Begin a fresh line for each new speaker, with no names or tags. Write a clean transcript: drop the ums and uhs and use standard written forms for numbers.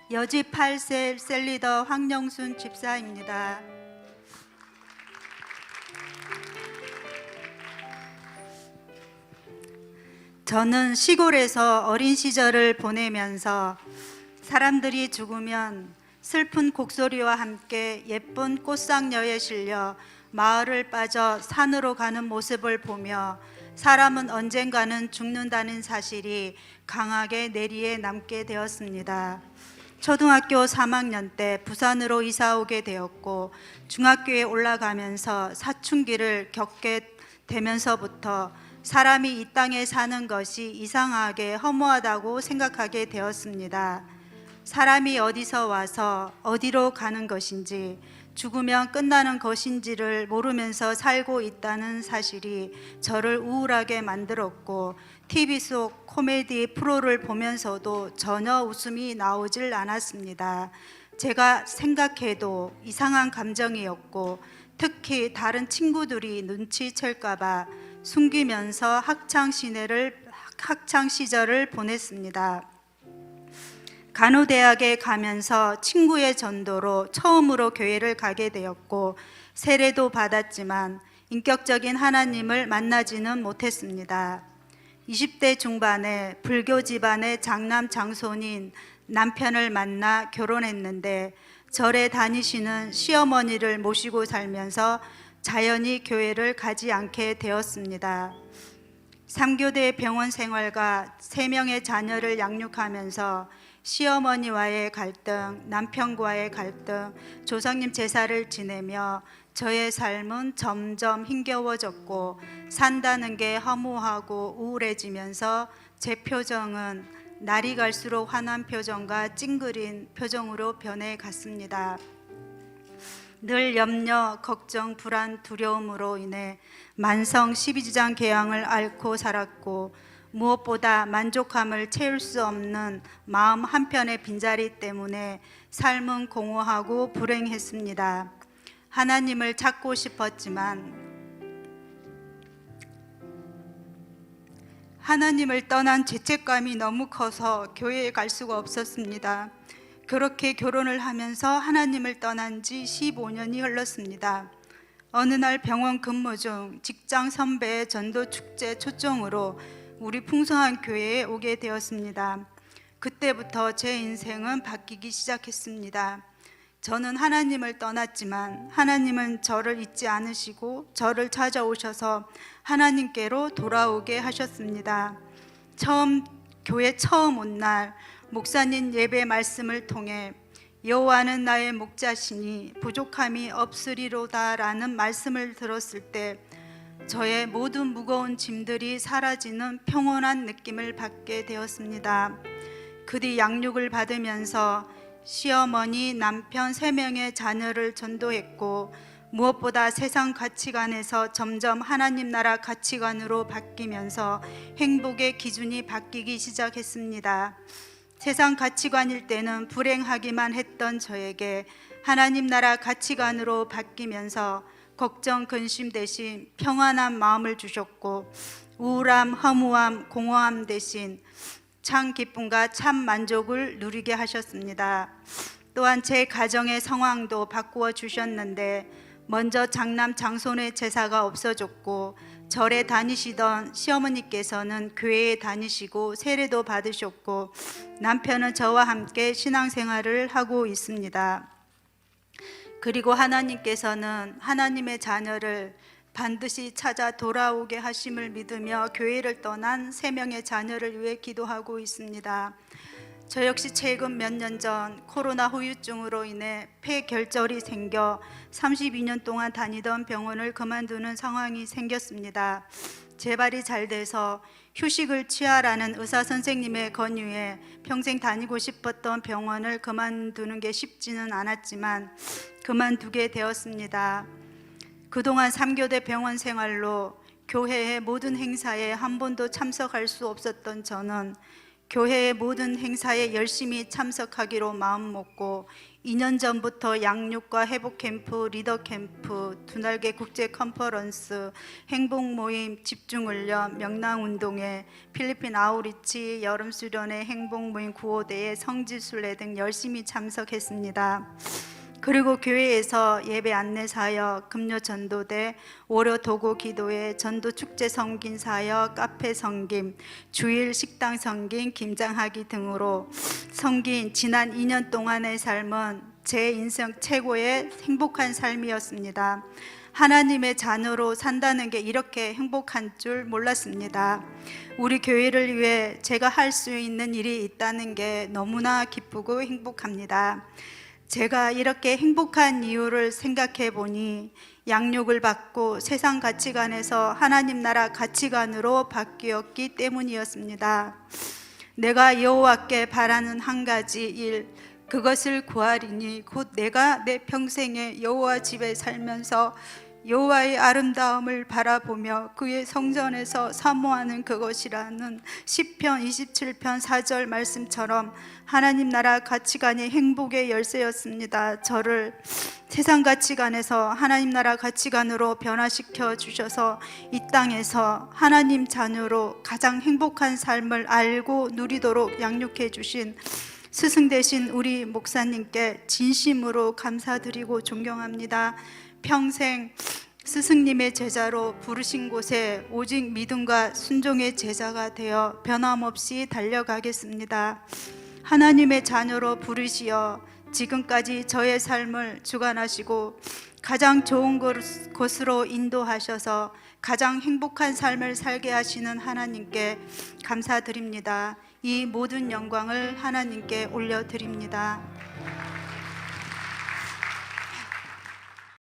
여지 8세 셀리더 황영순 집사입니다. 저는 시골에서 어린 시절을 보내면서 사람들이 죽으면 슬픈 곡소리와 함께 예쁜 꽃상녀에 실려 마을을 빠져 산으로 가는 모습을 보며 사람은 언젠가는 죽는다는 사실이 강하게 뇌리에 남게 되었습니다. 초등학교 3학년 때 부산으로 이사 오게 되었고 중학교에 올라가면서 사춘기를 겪게 되면서부터 사람이 이 땅에 사는 것이 이상하게 허무하다고 생각하게 되었습니다. 사람이 어디서 와서 어디로 가는 것인지, 죽으면 끝나는 것인지를 모르면서 살고 있다는 사실이 저를 우울하게 만들었고, TV 속 코미디 프로를 보면서도 전혀 웃음이 나오질 않았습니다. 제가 생각해도 이상한 감정이었고, 특히 다른 친구들이 눈치챌까봐 숨기면서 학창 시절을 보냈습니다. 간호대학에 가면서 친구의 전도로 처음으로 교회를 가게 되었고 세례도 받았지만 인격적인 하나님을 만나지는 못했습니다. 20대 중반에 불교 집안의 장남 장손인 남편을 만나 결혼했는데 절에 다니시는 시어머니를 모시고 살면서 자연히 교회를 가지 않게 되었습니다. 3교대 병원 생활과 3명의 자녀를 양육하면서 시어머니와의 갈등, 남편과의 갈등, 조상님 제사를 지내며 저의 삶은 점점 힘겨워졌고 산다는 게 허무하고 우울해지면서 제 표정은 날이 갈수록 환한 표정과 찡그린 표정으로 변해갔습니다. 늘 염려, 걱정, 불안, 두려움으로 인해 만성 12지장 궤양을 앓고 살았고 무엇보다 만족함을 채울 수 없는 마음 한편의 빈자리 때문에 삶은 공허하고 불행했습니다. 하나님을 찾고 싶었지만 하나님을 떠난 죄책감이 너무 커서 교회에 갈 수가 없었습니다. 그렇게 결혼을 하면서 하나님을 떠난 지 15년이 흘렀습니다. 어느 날 병원 근무 중 직장 선배의 전도 축제 초청으로 우리 풍성한 교회에 오게 되었습니다. 그때부터 제 인생은 바뀌기 시작했습니다. 저는 하나님을 떠났지만 하나님은 저를 잊지 않으시고 저를 찾아오셔서 하나님께로 돌아오게 하셨습니다. 교회 처음 온 날 목사님 예배 말씀을 통해 여호와는 나의 목자시니 부족함이 없으리로다라는 말씀을 들었을 때 저의 모든 무거운 짐들이 사라지는 평온한 느낌을 받게 되었습니다. 그 뒤 양육을 받으면서 시어머니, 남편 3명의 자녀를 전도했고 무엇보다 세상 가치관에서 점점 하나님 나라 가치관으로 바뀌면서 행복의 기준이 바뀌기 시작했습니다. 세상 가치관일 때는 불행하기만 했던 저에게 하나님 나라 가치관으로 바뀌면서 걱정, 근심 대신 평안한 마음을 주셨고 우울함, 허무함, 공허함 대신 참 기쁨과 참 만족을 누리게 하셨습니다. 또한 제 가정의 상황도 바꾸어 주셨는데 먼저 장남 장손의 제사가 없어졌고 절에 다니시던 시어머니께서는 교회에 다니시고 세례도 받으셨고 남편은 저와 함께 신앙생활을 하고 있습니다. 그리고 하나님께서는 하나님의 자녀를 반드시 찾아 돌아오게 하심을 믿으며 교회를 떠난 3명의 자녀를 위해 기도하고 있습니다. 저 역시 최근 몇 년 전 코로나 후유증으로 인해 폐결절이 생겨 32년 동안 다니던 병원을 그만두는 상황이 생겼습니다. 재발이 잘 돼서 휴식을 취하라는 의사 선생님의 권유에 평생 다니고 싶었던 병원을 그만두는 게 쉽지는 않았지만 그만두게 되었습니다. 그동안 3교대 병원 생활로 교회의 모든 행사에 한 번도 참석할 수 없었던 저는 교회의 모든 행사에 열심히 참석하기로 마음먹고 2년 전부터 양육과 회복 캠프, 리더 캠프, 두날개 국제 컨퍼런스, 행복 모임, 집중 훈련, 명랑 운동회, 필리핀 아우리치, 여름 수련회, 행복 모임 구호대회, 성지순례 등 열심히 참석했습니다. 그리고 교회에서 예배 안내 사역, 금요 전도대, 월요 도고 기도회, 전도 축제 섬긴 사역, 카페 섬김, 주일 식당 섬김, 김장하기 등으로 섬긴 지난 2년 동안의 삶은 제 인생 최고의 행복한 삶이었습니다. 하나님의 자녀로 산다는 게 이렇게 행복한 줄 몰랐습니다. 우리 교회를 위해 제가 할 수 있는 일이 있다는 게 너무나 기쁘고 행복합니다. 제가 이렇게 행복한 이유를 생각해 보니 양육을 받고 세상 가치관에서 하나님 나라 가치관으로 바뀌었기 때문이었습니다. 내가 여호와께 바라는 한 가지 일, 그것을 구하리니 곧 내가 내 평생에 여호와 집에 살면서 여호와의 아름다움을 바라보며 그의 성전에서 사모하는 그것이라는 시편 27편 4절 말씀처럼 하나님 나라 가치관이 행복의 열쇠였습니다. 저를 세상 가치관에서 하나님 나라 가치관으로 변화시켜 주셔서 이 땅에서 하나님 자녀로 가장 행복한 삶을 알고 누리도록 양육해 주신 스승 되신 우리 목사님께 진심으로 감사드리고 존경합니다. 평생 스승님의 제자로 부르신 곳에 오직 믿음과 순종의 제자가 되어 변함없이 달려가겠습니다. 하나님의 자녀로 부르시어 지금까지 저의 삶을 주관하시고 가장 좋은 곳으로 인도하셔서 가장 행복한 삶을 살게 하시는 하나님께 감사드립니다. 이 모든 영광을 하나님께 올려드립니다.